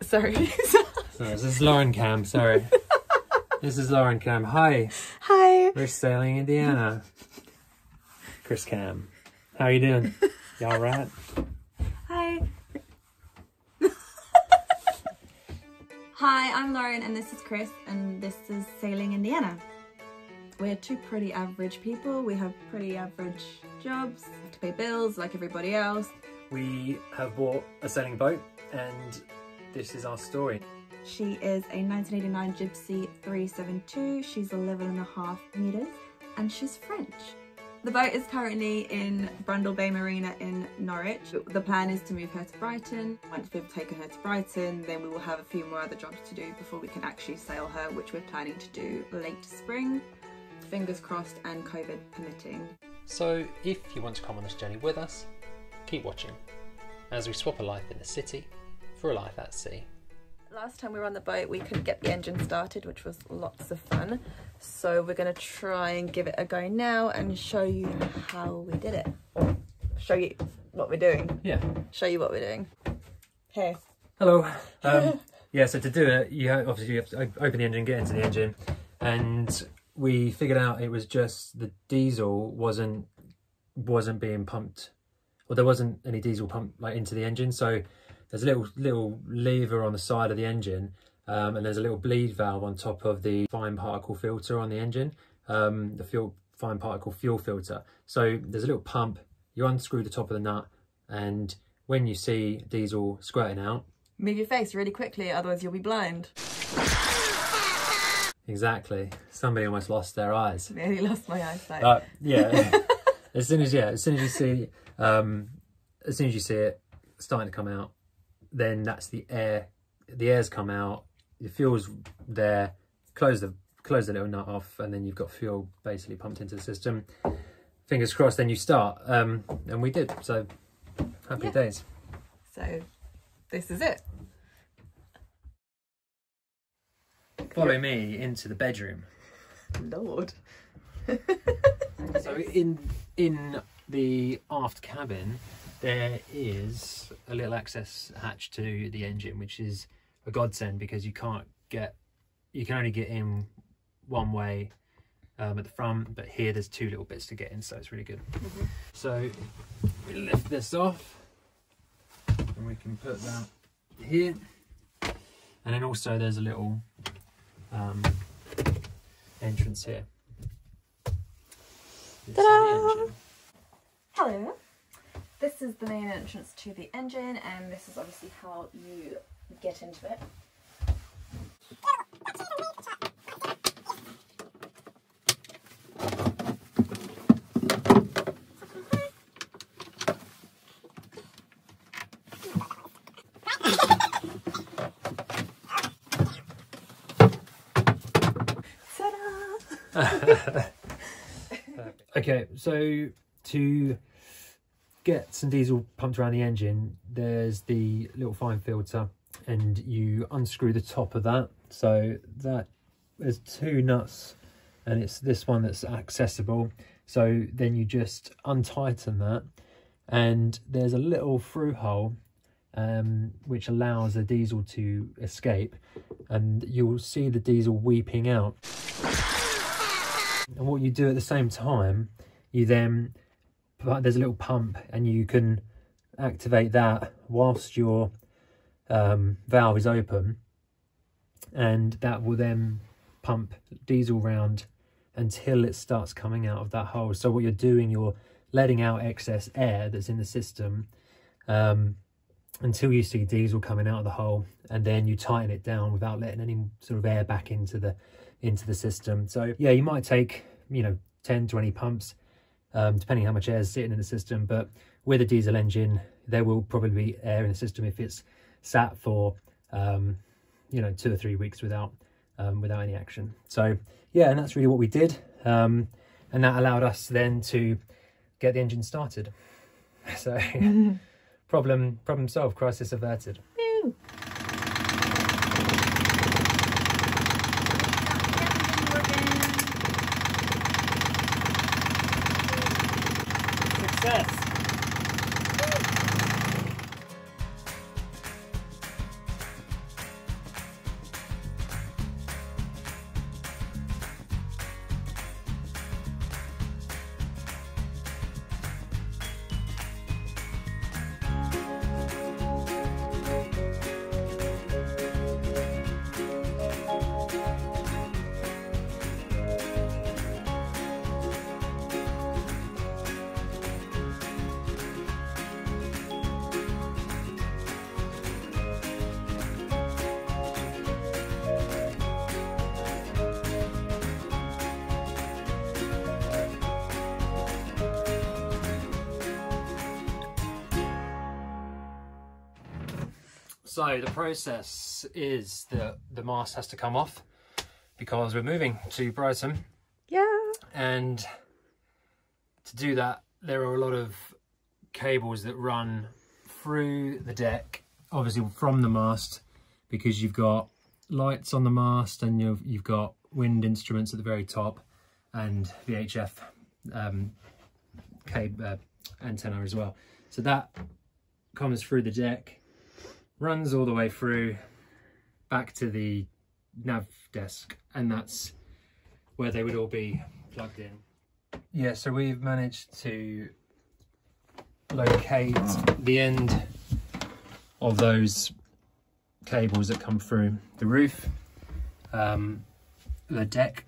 Sorry. Sorry, this is Lauren Cam, sorry. This is Lauren Cam. Hi. Hi. We're sailing Indiana. Chris Cam. How are you doing? Y'all right? Hi. Hi, I'm Lauren and this is Chris and this is Sailing Indiana. We're two pretty average people. We have pretty average jobs, have to pay bills like everybody else. We have bought a sailing boat and this is our story. She is a 1989 Gib'sea 372. She's 11.5 meters and she's French. The boat is currently in Brundle Bay Marina in Norwich. The plan is to move her to Brighton. Once we've taken her to Brighton, then we will have a few more other jobs to do before we can actually sail her, which we're planning to do late spring. Fingers crossed and COVID permitting. So if you want to come on this journey with us, keep watching as we swap a life in the city for a life at sea. Last time we were on the boat we couldn't get the engine started, which was lots of fun. So we're going to try and give it a go now and show you how we did it. Or show you what we're doing. Yeah. Show you what we're doing. Here. Hello. Yeah, so to do it, obviously you have to open the engine, get into the engine, and we figured out it was just the diesel wasn't being pumped, or there wasn't any diesel pumped like into the engine. So there's a little lever on the side of the engine, and there's a little bleed valve on top of the fine particle filter on the engine, the fine particle fuel filter. So there's a little pump. You unscrew the top of the nut, and when you see diesel squirting out, Move your face really quickly, otherwise you'll be blind. Exactly. Somebody almost lost their eyes. Nearly lost my eyesight. Yeah. as soon as you see it starting to come out, then that's the air. The air's come out. The fuel's there. Close the little nut off, and then you've got fuel basically pumped into the system. Fingers crossed. Then you start, and we did. So happy days. So this is it. Follow me into the bedroom. Lord. So in the aft cabin, there is a little access hatch to the engine, which is a godsend because you can only get in one way at the front, but here there's two little bits to get in, so it's really good. So we lift this off and we can put that here, and then also there's a little entrance here. Ta-da! Hello. This is the main entrance to the engine, and this is obviously how you get into it. Ta-da! Okay, so to get some diesel pumped around the engine, there's the little fine filter, and you unscrew the top of that. So that there's two nuts, and it's this one that's accessible. So then you just untighten that, and there's a little through hole which allows the diesel to escape, and you'll see the diesel weeping out. And what you do at the same time, you then, there's a little pump, and you can activate that whilst your valve is open, and that will then pump diesel round until it starts coming out of that hole. So what you're doing, you're letting out excess air that's in the system until you see diesel coming out of the hole, and then you tighten it down without letting any sort of air back into the system. So yeah, you might take 10-20 pumps depending how much air is sitting in the system, but with a diesel engine there will probably be air in the system if it's sat for 2 or 3 weeks without any action. So yeah, and that's really what we did, and that allowed us then to get the engine started. So problem solved, crisis averted. Woo. Success. So the process is that the mast has to come off because we're moving to Brighton. Yeah. And to do that, there are a lot of cables that run through the deck, obviously from the mast, because you've got lights on the mast and you've got wind instruments at the very top and VHF cable antenna as well. So that comes through the deck, runs all the way through back to the nav desk, and that's where they would all be plugged in. Yeah, so we've managed to locate the end of those cables that come through the roof, the deck.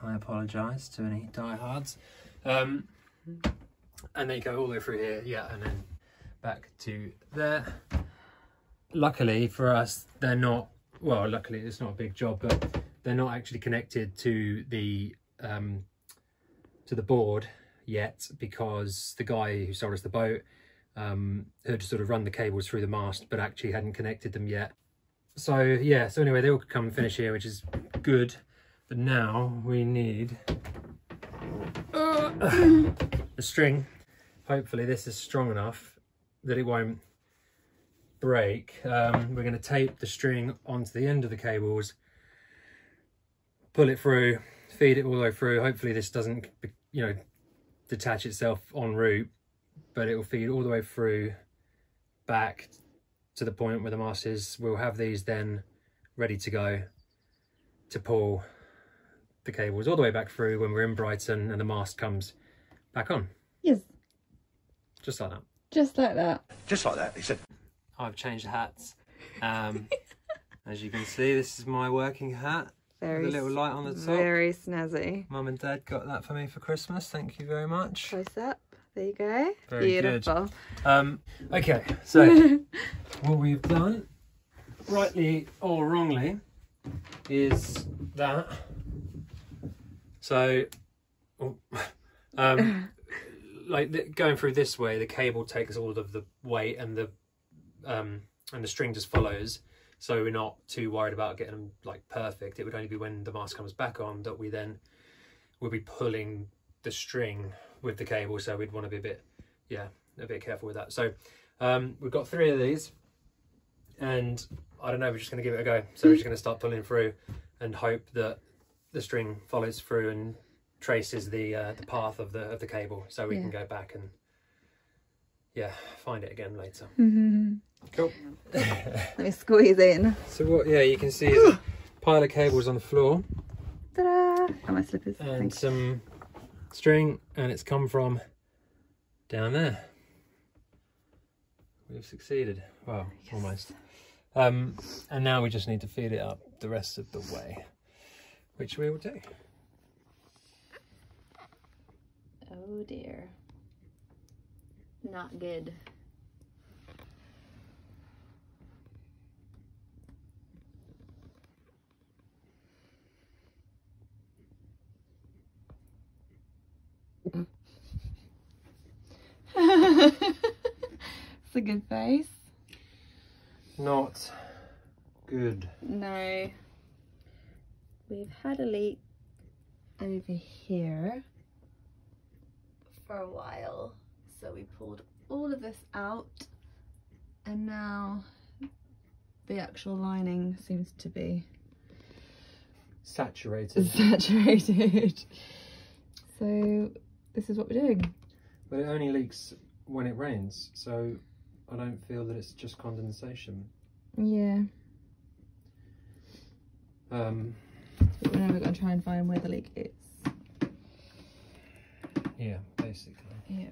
I apologise to any diehards, and they go all the way through here, yeah, and then back to there. Luckily for us, they're not, well, luckily it's not a big job, but they're not actually connected to the board yet, because the guy who sold us the boat had sort of run the cables through the mast but actually hadn't connected them yet. So yeah, so anyway, they all come and finish here, which is good. But now we need the string. Hopefully this is strong enough that it won't break. We're going to tape the string onto the end of the cables, pull it through, feed it all the way through. Hopefully this doesn't, you know, detach itself en route, but it will feed all the way through back to the point where the mast is. We'll have these then ready to go to pull the cables all the way back through when we're in Brighton and the mast comes back on. Yes. Just like that. Just like that. Just like that, he said. I've changed hats. As you can see, this is my working hat. Very, with a little light on the top. Very snazzy. Mum and Dad got that for me for Christmas. Thank you very much. Close up. There you go. Very Beautiful. good. Okay, so what we've done, rightly or wrongly, is that. So, like going through this way, the cable takes all of the weight, and the string just follows. So we're not too worried about getting them like perfect. It would only be when the mast comes back on that we then will be pulling the string with the cable. So we'd want to be a bit careful with that. So we've got 3 of these, and I don't know, we're just going to give it a go. So we're just going to start pulling through and hope that the string follows through and traces the path of the cable, so we can go back and find it again later. Cool. Let me squeeze in. So what you can see is a pile of cables on the floor. Ta-da! Oh, my slippers. And some string, and it's come from down there. We've succeeded. Well, yes. Almost. And now we just need to feed it up the rest of the way, which we will do. Oh dear. Not good. It's a good face. Not good. No. We've had a leak over here for a while, so we pulled all of this out, and now the actual lining seems to be saturated. So this is what we're doing. But it only leaks when it rains, so I don't feel that it's just condensation. Yeah. But now we're going to try and find where the leak is. Yeah, basically. Yeah.